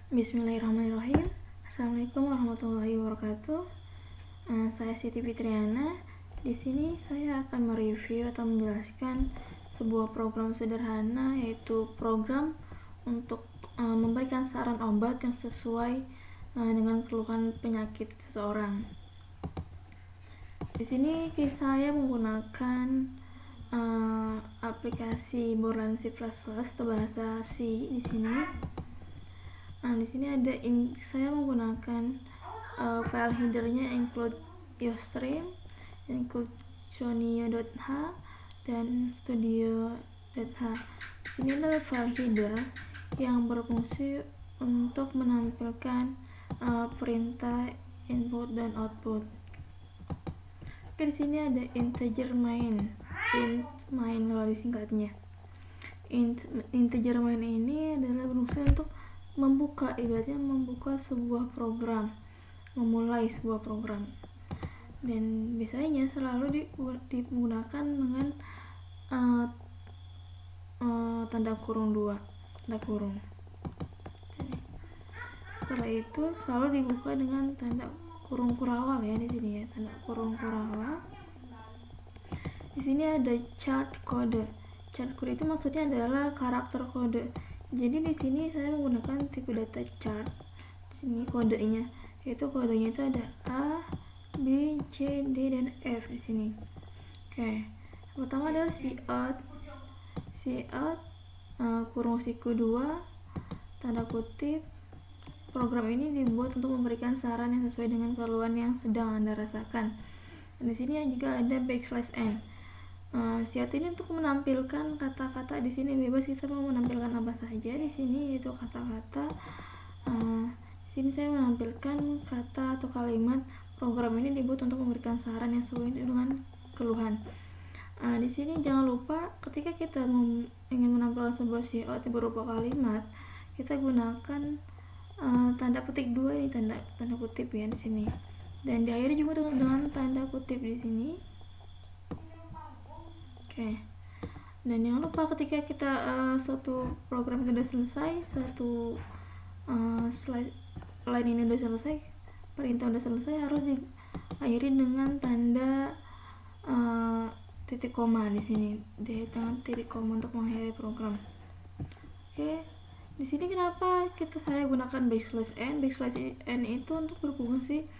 Bismillahirrahmanirrahim. Assalamualaikum warahmatullahi wabarakatuh. Saya Siti Fitriana. Di sini saya akan mereview atau menjelaskan sebuah program sederhana, yaitu program untuk memberikan saran obat yang sesuai dengan keluhan penyakit seseorang. Di sini saya menggunakan aplikasi Borland C++ atau bahasa C di sini. Di sini ada saya menggunakan file headernya include Ustream, include Sonio.h dan Studio.h. Ini adalah file header yang berfungsi untuk menampilkan perintah input dan output. Oke, di sini ada integer main, int main kalau disingkatnya. Integer main ini adalah berfungsi untuk ibaratnya membuka sebuah program, memulai sebuah program, dan biasanya selalu digunakan dengan tanda kurung 2, tanda kurung. Setelah itu selalu dibuka dengan tanda kurung kurawal ya, di sini ya, tanda kurung kurawal. Di sini ada chart code. Chart code itu maksudnya adalah karakter kode. Jadi di sini saya menggunakan tipe data chart. Di sini kodenya, yaitu kodenya itu ada A, B, C, D, dan F di sini. Oke, pertama adalah cout, kurung siku 2, tanda kutip. Program ini dibuat untuk memberikan saran yang sesuai dengan keluhan yang sedang Anda rasakan. Dan di sini juga ada \n. Cout ini untuk menampilkan kata-kata. Di sini bebas kita mau menampilkan apa saja. Di sini itu kata-kata. Di sini saya menampilkan kata atau kalimat. Program ini dibuat untuk memberikan saran yang sesuai dengan keluhan. Di sini jangan lupa ketika kita ingin menampilkan sebuah cout berupa kalimat, kita gunakan tanda petik 2 ini, tanda kutip ya di sini. Dan diakhiri juga dengan tanda kutip di sini. Oke. Dan jangan lupa ketika kita suatu program sudah selesai, suatu slide line ini sudah selesai, perintah sudah selesai, harus diakhiri dengan tanda titik koma di sini. Dengan titik koma untuk mengakhiri program. Oke. Di sini kenapa saya gunakan \n? \n itu untuk berfungsi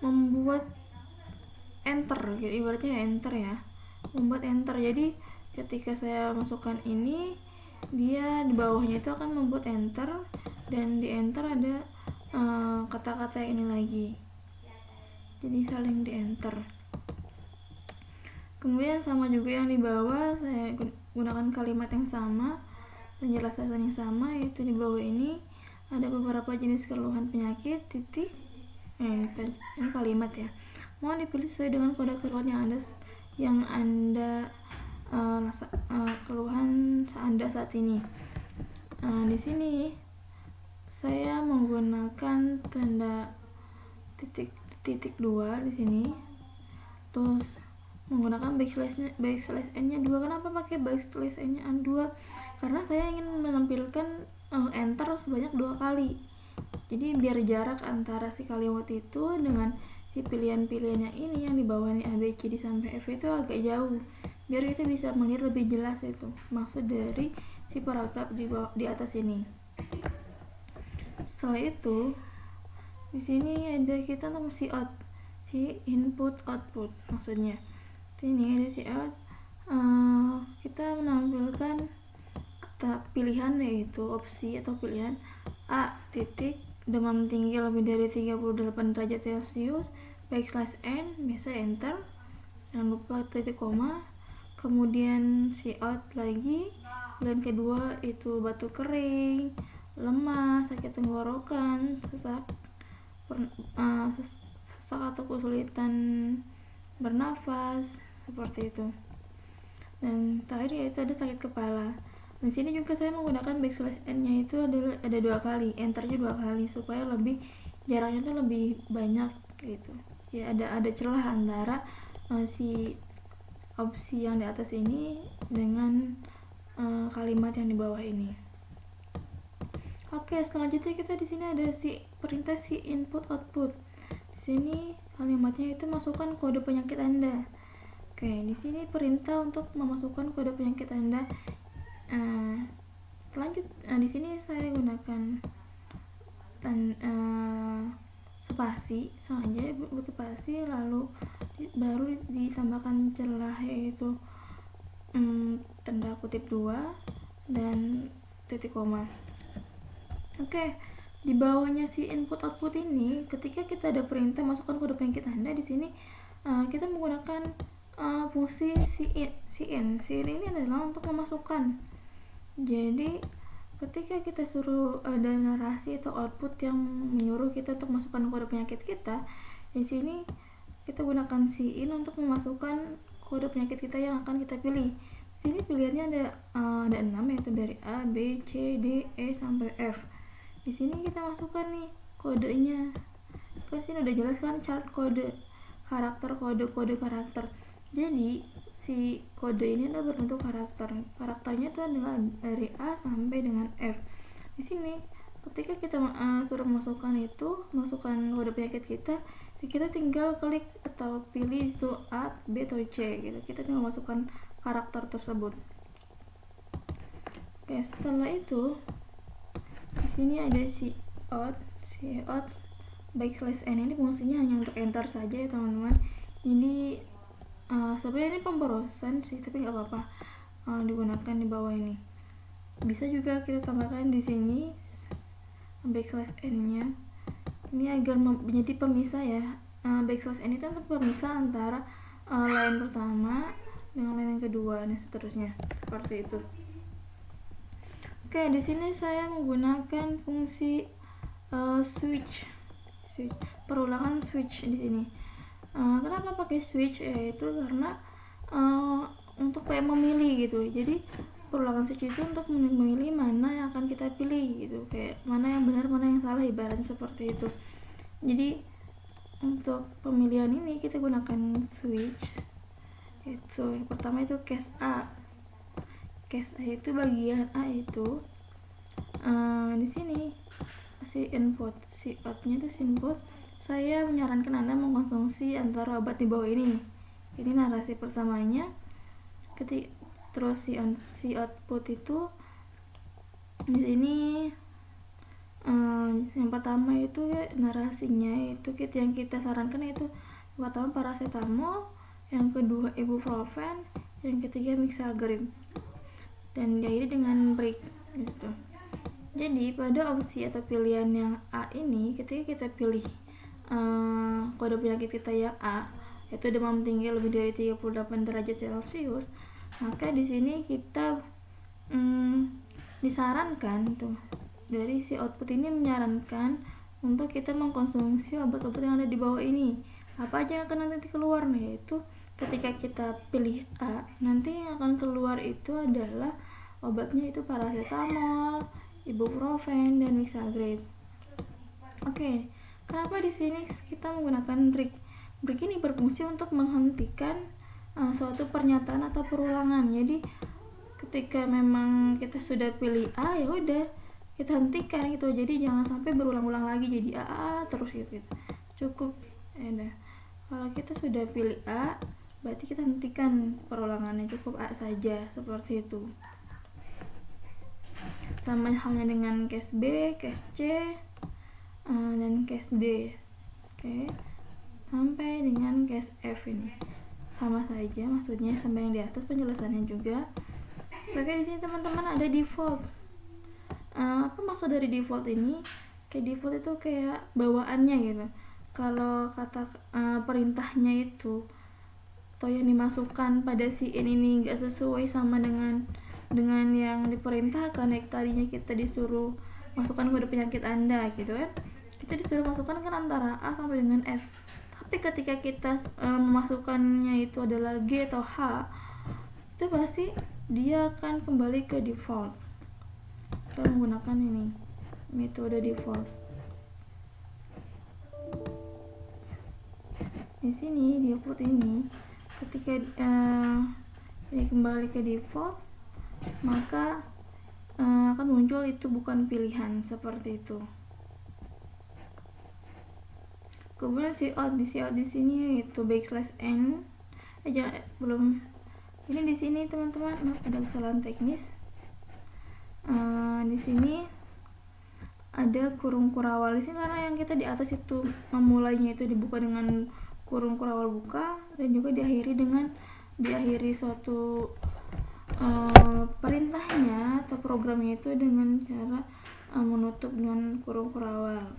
membuat enter, gitu, ibaratnya enter ya, membuat enter. Jadi ketika saya masukkan ini, dia di bawahnya itu akan membuat enter, dan di enter ada kata-kata ini lagi, jadi saling di enter. Kemudian sama juga yang di bawah, saya gunakan kalimat yang sama, penjelasan yang sama, yaitu di bawah ini ada beberapa jenis keluhan penyakit, titik. Ini kalimat ya. Mohon dipilih sesuai dengan kode keluhan yang anda keluhan Anda saat ini. Di sini saya menggunakan tanda titik 2 di sini. Terus menggunakan \n-nya 2. Kenapa pakai \n-nya 2? Karena saya ingin menampilkan enter sebanyak 2 kali. Jadi biar jarak antara si kalimat itu dengan si pilihan-pilihannya ini yang di bawah ini A, B, C, D sampai F itu agak jauh, biar kita bisa melihat lebih jelas itu maksud dari si paragraf di atas ini. Setelah itu di sini ada kita nomor cout, si input output maksudnya. Sini ada cout, kita menampilkan kata pilihan, yaitu opsi atau pilihan A titik demam tinggi lebih dari 38 derajat Celcius \n, biasa enter, jangan lupa titik koma. Kemudian cout lagi, pilihan kedua itu batuk kering, lemas, sakit tenggorokan, sesak atau kesulitan bernafas, seperti itu. Dan terakhir yaitu ada sakit kepala. Di sini juga saya menggunakan \n-nya itu ada 2 kali, enternya 2 kali supaya lebih jaraknya itu lebih banyak gitu. Ya ada celah antara si opsi yang di atas ini dengan kalimat yang di bawah ini. Oke, selanjutnya kita di sini ada perintah input output. Di sini kalimatnya itu masukkan kode penyakit Anda. Oke, di sini perintah untuk memasukkan kode penyakit Anda. Di sini saya gunakan spasi saja, butuh spasi, lalu baru ditambahkan celah, yaitu tanda kutip 2 dan titik koma. Oke, di bawahnya si input output ini, ketika kita ada perintah masukkan kode penyakit Anda, di sini kita menggunakan fungsi cin. Cin ini adalah untuk memasukkan. Jadi ketika kita suruh ada narasi atau output yang menyuruh kita untuk masukkan kode penyakit kita, di sini kita gunakan cin untuk memasukkan kode penyakit kita yang akan kita pilih. Di sini pilihannya ada 6, yaitu dari A, B, C, D, E sampai F. Di sini kita masukkan nih kodenya. Kan sini udah jelas kan chart kode karakter. Jadi si kode ini adalah berbentuk karakter. Karakternya itu adalah dari A sampai dengan F. Di sini ketika kita suruh masukkan kode penyakit kita tinggal klik atau pilih itu A, B atau C gitu. Kita tinggal masukkan karakter tersebut. Oke, setelah itu di sini ada cout /n. Ini fungsinya hanya untuk enter saja ya teman-teman. Jadi sebenarnya ini pemborosan sih, tapi nggak apa-apa digunakan di bawah ini. Bisa juga kita tambahkan di sini /n nya. Ini agar menjadi pemisah ya. /n itu untuk pemisah antara line pertama dengan line yang kedua dan seterusnya, seperti itu. Oke, di sini saya menggunakan fungsi switch, perulangan switch di sini. Kenapa pakai switch? Yaitu karena untuk kayak memilih gitu. Jadi perulangan switch itu untuk memilih mana yang akan kita pilih gitu, kayak mana yang benar, mana yang salah, ibaratnya seperti itu. Jadi untuk pemilihan ini kita gunakan switch. Itu yang pertama itu case A. Case A itu bagian A itu di sini si outnya itu input. Saya menyarankan Anda mengkonsumsi antara obat di bawah ini. Ini narasi pertamanya. Terus si output itu di sini yang pertama itu ya, narasinya itu yang kita sarankan itu pertama paracetamol, yang kedua ibuprofen, yang ketiga mixagrip, dan diakhiri dengan break gitu. Jadi pada opsi atau pilihan yang A ini, ketika kita pilih kode penyakit kita yang A, yaitu demam tinggi lebih dari 38 derajat Celcius, maka di sini kita disarankan tuh, dari si output ini menyarankan untuk kita mengkonsumsi obat-obat yang ada di bawah ini. Apa aja yang akan nanti keluar? Nah, yaitu ketika kita pilih A, nanti yang akan keluar itu adalah obatnya itu paracetamol, ibuprofen, dan mixagrip. Oke, kenapa di sini kita menggunakan break? Break ini berfungsi untuk menghentikan suatu pernyataan atau perulangan. Jadi ketika memang kita sudah pilih A, ya udah kita hentikan gitu. Jadi jangan sampai berulang-ulang lagi jadi A terus gitu. Cukup ya udah. Kalau kita sudah pilih A, berarti kita hentikan perulangannya, cukup A saja, seperti itu. Sama halnya dengan case B, case C, dan case D. Oke, sampai dengan case F ini sama saja, maksudnya sampai yang di atas penjelasannya juga. Oke, di sini teman-teman ada default. Apa maksud dari default ini? Kayak default itu kayak bawaannya gitu. Kalau kata perintahnya itu atau yang dimasukkan pada si ini nggak sesuai sama dengan yang diperintahkan, yang tadinya kita disuruh masukkan kode penyakit Anda gitu kan, kita disuruh masukkan kan antara A sampai dengan F, tapi ketika kita memasukkannya itu adalah G atau H, itu pasti dia akan kembali ke default. Kita menggunakan ini metode default. Di sini default ini ketika ini kembali ke default, maka akan muncul itu bukan pilihan seperti itu. Kemudian di sini itu \n belum ini di sini teman-teman, ada kesalahan teknis. Di sini ada kurung kurawal di sini karena yang kita di atas itu memulainya itu dibuka dengan kurung kurawal buka dan juga diakhiri suatu perintahnya atau programnya itu dengan cara menutup dengan kurung kurawal.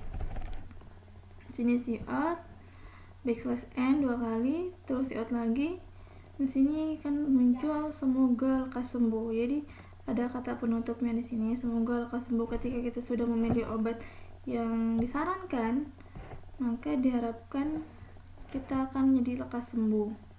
Sini \n \n 2 kali, terus \n lagi. Di sini kan muncul semoga lekas sembuh. Jadi ada kata penutupnya di sini, semoga lekas sembuh. Ketika kita sudah memilih obat yang disarankan, maka diharapkan kita akan menjadi lekas sembuh.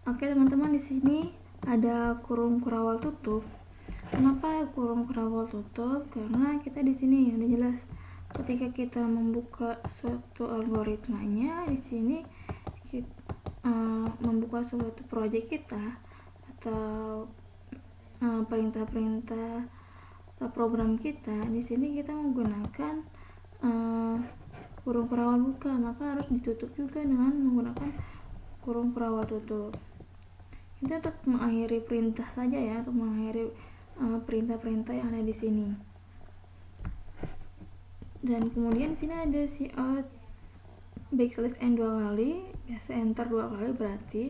Oke teman-teman, di sini ada kurung kurawal tutup. Kenapa kurung kurawal tutup? Karena kita di sini udah jelas ketika kita membuka suatu algoritmanya, di sini kita membuka suatu proyek kita atau perintah-perintah atau program kita, di sini kita menggunakan kurung kurawal buka, maka harus ditutup juga dengan menggunakan kurung kurawal tutup. Itu untuk mengakhiri perintah saja ya, untuk mengakhiri perintah-perintah yang ada di sini. Dan kemudian di sini ada cout \n 2 kali, biasa enter 2 kali berarti.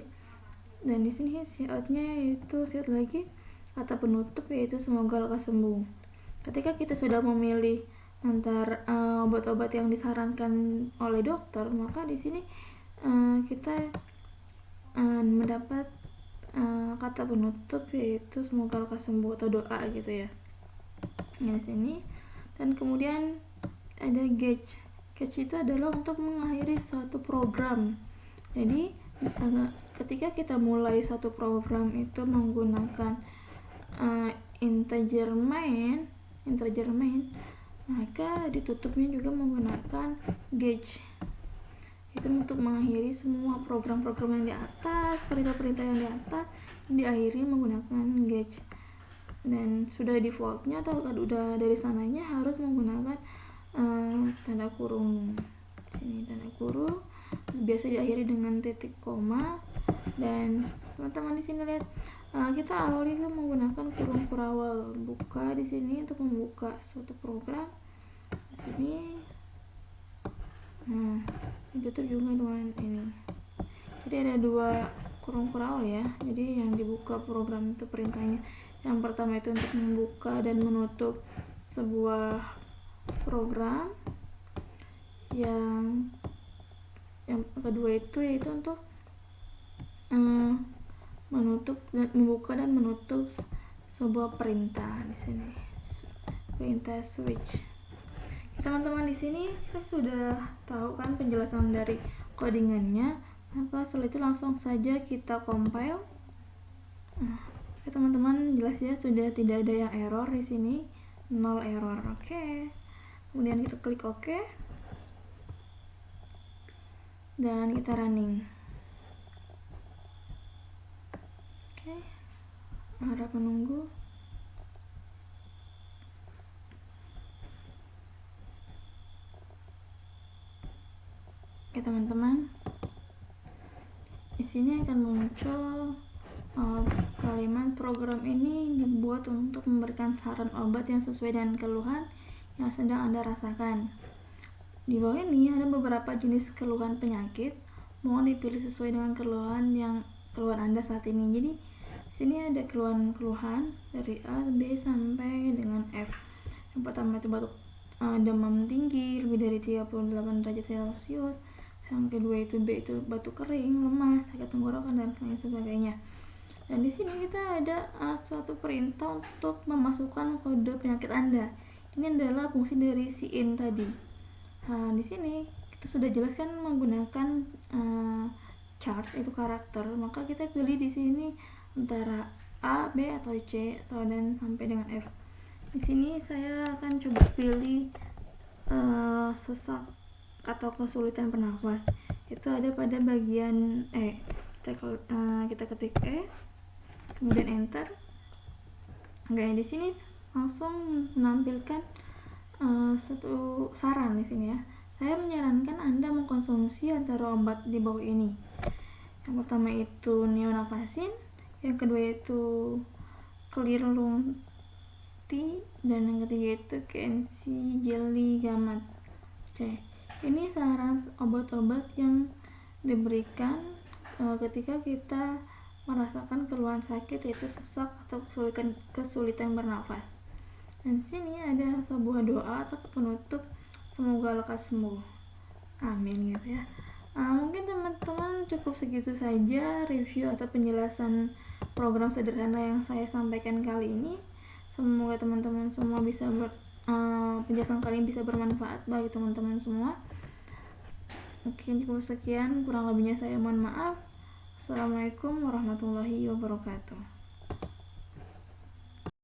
Dan di sini coutnya yaitu cout lagi kata penutup yaitu semoga lekas sembuh. Ketika kita sudah memilih antara obat-obat yang disarankan oleh dokter, maka di sini kita mendapat kata penutup yaitu semoga lekas sembuh atau doa gitu ya. Di sini. Dan kemudian ada catch. Catch itu adalah untuk mengakhiri suatu program. Jadi ketika kita mulai suatu program itu menggunakan integer main, maka ditutupnya juga menggunakan gauge. Itu untuk mengakhiri semua program-program yang di atas, perintah-perintah yang di atas diakhiri menggunakan gauge. Dan sudah defaultnya atau udah dari sananya harus menggunakan tanda kurung. Sini tanda kurung biasa diakhiri dengan titik koma. Dan teman-teman di sini lihat kita awali menggunakan kurung kurawal buka di sini untuk membuka suatu program. Di sini ditutup juga dengan ini. Jadi ada 2 kurung kurawal ya. Jadi yang dibuka program itu perintahnya. Yang pertama itu untuk membuka dan menutup sebuah program. Yang kedua itu yaitu untuk membuka dan menutup sebuah perintah di sini. Perintah switch. Teman-teman di sini kita sudah tahu kan penjelasan dari codingannya, maka setelah itu langsung saja kita compile. Oke teman-teman, jelas ya sudah tidak ada yang error di sini, 0 error. Oke. Kemudian kita klik OK dan kita running. Oke. Harap menunggu. Oke teman-teman, di sini akan muncul kalimat program ini dibuat untuk memberikan saran obat yang sesuai dengan keluhan yang sedang Anda rasakan. Di bawah ini ada beberapa jenis keluhan penyakit, mohon dipilih sesuai dengan keluhan Anda saat ini. Jadi di sini ada keluhan-keluhan dari A, B sampai dengan F. Yang pertama itu batuk, demam tinggi lebih dari 38 derajat Celcius, yang kedua itu B itu batuk kering, lemas, sakit tenggorokan dan lain sebagainya. Dan di sini kita ada suatu perintah untuk memasukkan kode penyakit Anda. Ini adalah fungsi dari si in tadi. Nah, di sini kita sudah jelaskan menggunakan chart itu karakter, maka kita pilih di sini antara A, B atau C atau dan sampai dengan F. Di sini saya akan coba pilih sesak atau kesulitan bernafas. Itu ada pada bagian E. Kita ketik E, kemudian enter. Oke, di sini langsung menampilkan satu saran di sini ya. Saya menyarankan Anda mengkonsumsi antara obat di bawah ini. Yang pertama itu neonafasin, yang kedua itu clear lung tea, dan yang ketiga itu KNC jelly gamat. Oke, ini saran obat-obat yang diberikan ketika kita merasakan keluhan sakit, yaitu sesak atau kesulitan bernafas. Dan sini ada sebuah doa atau penutup, semoga lekas sembuh, amin gitu ya. Mungkin teman-teman cukup segitu saja review atau penjelasan program sederhana yang saya sampaikan kali ini. Semoga teman-teman semua bisa penjelasan kali ini bisa bermanfaat bagi teman-teman semua. Mungkin cukup sekian, kurang lebihnya saya mohon maaf. Assalamualaikum warahmatullahi wabarakatuh.